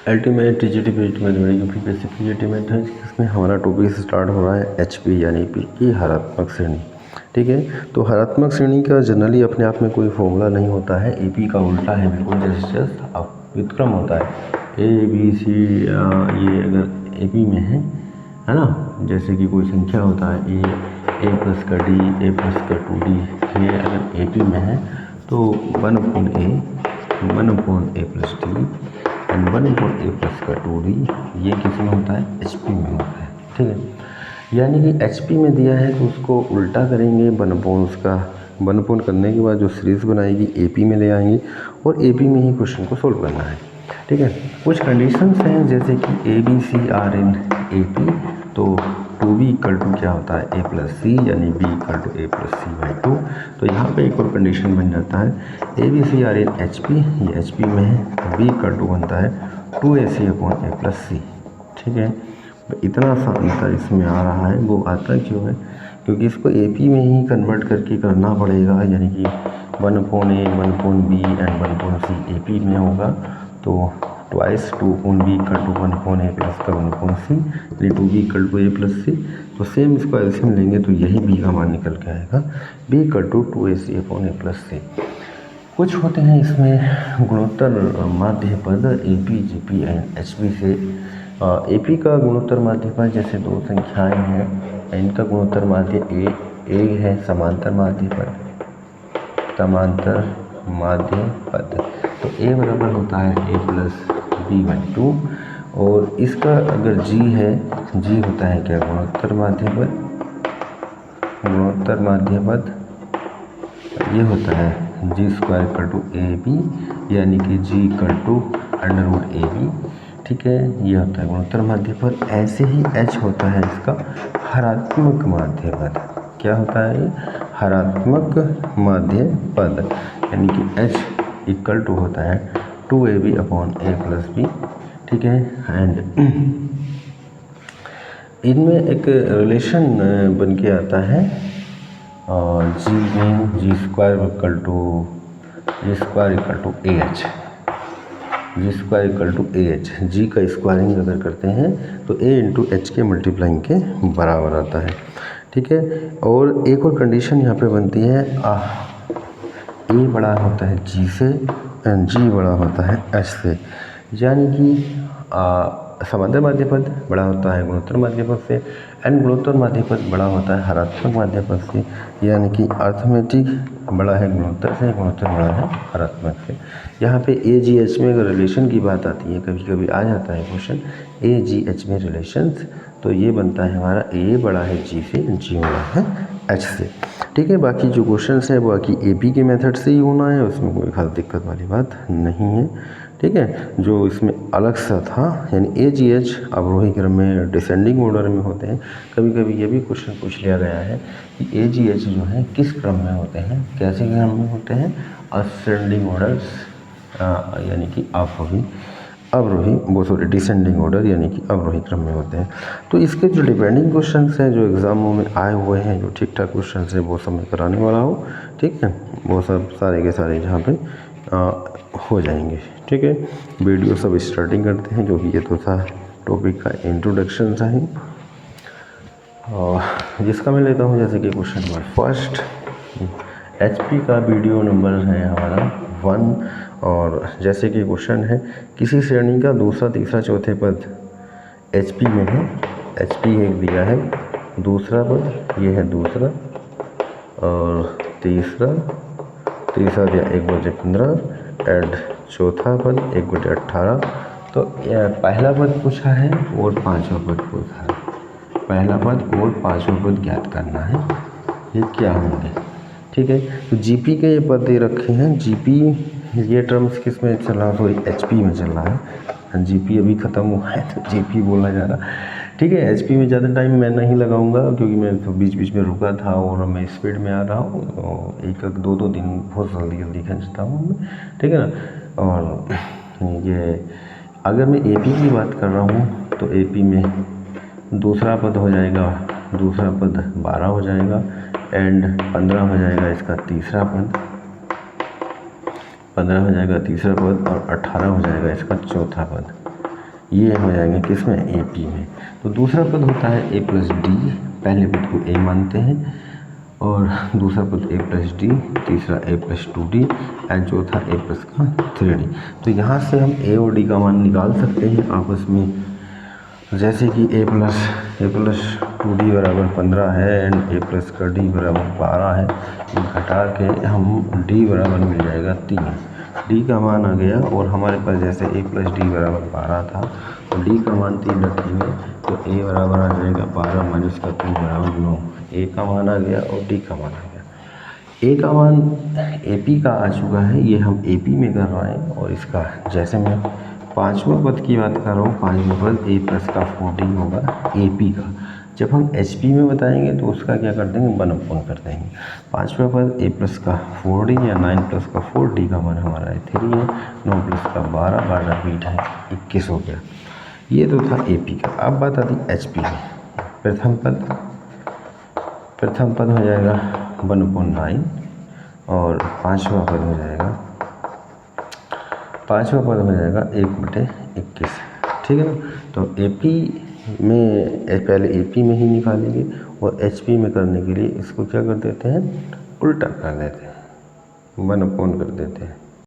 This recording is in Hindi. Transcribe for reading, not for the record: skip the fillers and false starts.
Ultimate TGT mathematics basic TGT है, जिसमें हमारा टॉपिक स्टार्ट हो रहा है एचपी यानी पी की हरात्मक श्रेणी। ठीक है, तो हरात्मक श्रेणी का जनरली अपने आप में कोई फॉर्मूला नहीं होता है। एपी का उल्टा है बिल्कुल, जैसे व्युत्क्रम होता है ए बी सी। ये अगर एपी में है ना, जैसे कि कोई संख्या होता है ए प्लस का डी, ए प्लस का 2d, ये अगर एपी में है तो 1/a plus D and 1/a plus का 2d, ये किस में होता है? एचपी में होता है। ठीक है, यानी कि एचपी में दिया है तो उसको उल्टा करेंगे, 1/, उसका 1/, करने के बाद जो सीरीज बनाएगी एपी में ले आएंगे और एपी में ही क्वेश्चन को सोल्व करना है। ठीक है, कुछ कंडीशंस हैं जैसे कि A B C are in A P, तो 2b इक्वल टू क्या होता है? a प्लस सी, यानी b equal to a plus c by 2। तो यहाँ पे एक और कंडीशन बन जाता है A B C are in H P, ये एच पी में है, तो b इक्वल टू बनता है 2ac अपॉन a प्लस सी। ठीक है, इतना सा अंतर इसमें आ रहा है, वो आता क्यों है? क्योंकि इसको AP में ही कन्वर्ट करके करना पड़ेगा, यानी कि 1/a 1/b and 1/c AP में होगा, तो twice 2/b equal to 1/a plus का 1/c, यानी 2b equal to a plus C. तो सेम इसको एलसीएम लेंगे तो यही b का मान निकल के आएगा, b equal to 2ac upon a plus C. कुछ होते हैं इसमें गुणोत्तर माध्य पद AP GP एंड HP से। AP का गुणोत्तर माध्य पद जैसे दो संख्याएं हैं, इनका गुणोत्तर माध्य a है, समांतर माध्य पद, समांतर माध्य पद, तो a बराबर होता है a प्लस बी बाई 2, और इसका अगर g है, g होता है क्या? गुणोत्तर माध्य पद, गुणोत्तर माध्य पद, ये होता है g square equal to A B, यानी कि g इक्वल टू √AB। ठीक है, ये होता है गुणोत्तर माध्य पद। ऐसे ही h होता है इसका हरात्मक माध्य पद। क्या होता है ये? हरात्मक माध्य पद, यानी कि h इक्वल टू होता है 2AB upon a plus B. ठीक है, एंड इनमें एक रिलेशन बन के आता है जी में G square equal to AH, G square equal to AH। G का स्क्वायरिंग अगर करते हैं तो a इंटू एच के मल्टीप्लाइंग के बराबर आता है। ठीक है, और एक और कंडीशन यहाँ पे बनती है, a बड़ा होता है g से एंड g बड़ा होता है h से, यानी कि समांतर माध्य पद बड़ा होता है गुणोत्तर माध्य पद से एंड गुणोत्तर माध्य पद बड़ा होता है हरात्मक माध्य पद से, यानी कि अर्थमेटिक बड़ा है गुणोत्तर से, गुणोत्तर बड़ा है हरात्मक से। यहाँ पे AGH में अगर रिलेशन की बात आती है, कभी कभी आ जाता है क्वेश्चन AGH में रिलेशंस, तो ये बनता है हमारा A बड़ा है G से, G बड़ा है H से। ठीक है, बाकी जो क्वेश्चन है बाकी AP के मेथड से ही होना है, उसमें कोई खास दिक्कत वाली बात नहीं है। ठीक है, जो इसमें अलग सा था, यानी AGH अवरोही क्रम में डिसेंडिंग ऑर्डर में होते हैं। कभी कभी ये भी क्वेश्चन पूछ लिया गया है कि AGH जो है किस क्रम में होते हैं, कैसे क्रम में होते हैं? असेंडिंग ऑर्डर्स, यानी कि अवरोही डिसेंडिंग ऑर्डर, यानी कि अवरोही क्रम में होते हैं। तो इसके जो डिपेंडिंग क्वेश्चंस हैं जो एग्जामों में आए हुए हैं, जो ठीक ठाक क्वेश्चंस हैं, वो सब मैं कराने वाला हूँ। ठीक है, वो सब सारे के सारे जहाँ पे हो जाएंगे। ठीक है, वीडियो सब स्टार्टिंग करते हैं, जो कि ये तो था टॉपिक का इंट्रोडक्शन था ही, और जिसका मैं लेता हूँ जैसे कि क्वेश्चन नंबर फर्स्ट। HP का वीडियो नंबर है हमारा 1, और जैसे कि क्वेश्चन है, किसी श्रेणी का दूसरा तीसरा चौथे पद HP में है, HP एक दिया है, दूसरा पद ये है दूसरा, और तीसरा दिया 1/15 एंड चौथा पद 1/18। तो पहला पद पूछा है और पांचवा पद पूछा है, पहला पद और पांचवा पद ज्ञात करना है, ये क्या होंगे? ठीक है, तो GP के ये पद दे रखे हैं। GP ये टर्म्स किस में चल रहा है? सॉरी HP में चल रहा है, GP अभी ख़त्म हुआ है तो GP बोला जा रहा। ठीक है, HP में ज़्यादा टाइम मैं नहीं लगाऊंगा, क्योंकि मैं तो बीच बीच में रुका था और मैं स्पीड में आ रहा हूँ, तो 1-2 दिन बहुत जल्दी खींचता हूँ मैं। ठीक है ना, और ये अगर मैं AP की बात कर रहा हूँ तो AP में दूसरा पद हो जाएगा, दूसरा पद 12 हो जाएगा एंड 15 हो जाएगा इसका तीसरा पद, 15 हो जाएगा तीसरा पद, और 18 हो जाएगा इसका चौथा पद। ये हो जाएंगे किसमें, ए पी में। तो दूसरा पद होता है ए प्लस डी, पहले पद को ए मानते हैं और दूसरा पद ए प्लस डी, तीसरा ए प्लस टू डी एंड चौथा ए प्लस का 3D। तो यहाँ से हम ए और डी का मान निकाल सकते हैं आपस में, जैसे कि ए प्लस टू डी बराबर 15 है एंड ए प्लस का डी बराबर 12 है। घटा के हम डी बराबर मिल जाएगा 3, डी का मान आ गया और हमारे पास जैसे ए प्लस डी बराबर 12 था तो डी का मान 3 रखेंगे तो ए बराबर आ जाएगा 12 माइनस का 3 बराबर 9। ए का मान आ गया और डी का मान आ गया। ए का मान ए पी का आ चुका है, ये हम ए पी में कर रहे हैं और इसका जैसे मैं पाँचवें पद की बात कर रहा हूँ, पाँचवें पद ए प्लस का 4D होगा ए पी का। जब हम एच पी में बताएंगे तो उसका क्या कर देंगे, 1/4 कर देंगे। पाँचवें पद ए प्लस का 4D या 9 प्लस का 4D का मान हमारा है 3 है, 9 प्लस का 12, 12 बीट है 21 हो गया। ये तो था ए पी का। अब बात आती एच पी में। प्रथम पद हो जाएगा 1/9 और पाँचवा पद हो जाएगा 1/21, ठीक है ना। तो ए पी में पहले ए पी में ही निकालेंगे और एच पी में करने के लिए इसको क्या कर देते हैं, उल्टा कर देते हैं, 1/4 कर देते हैं।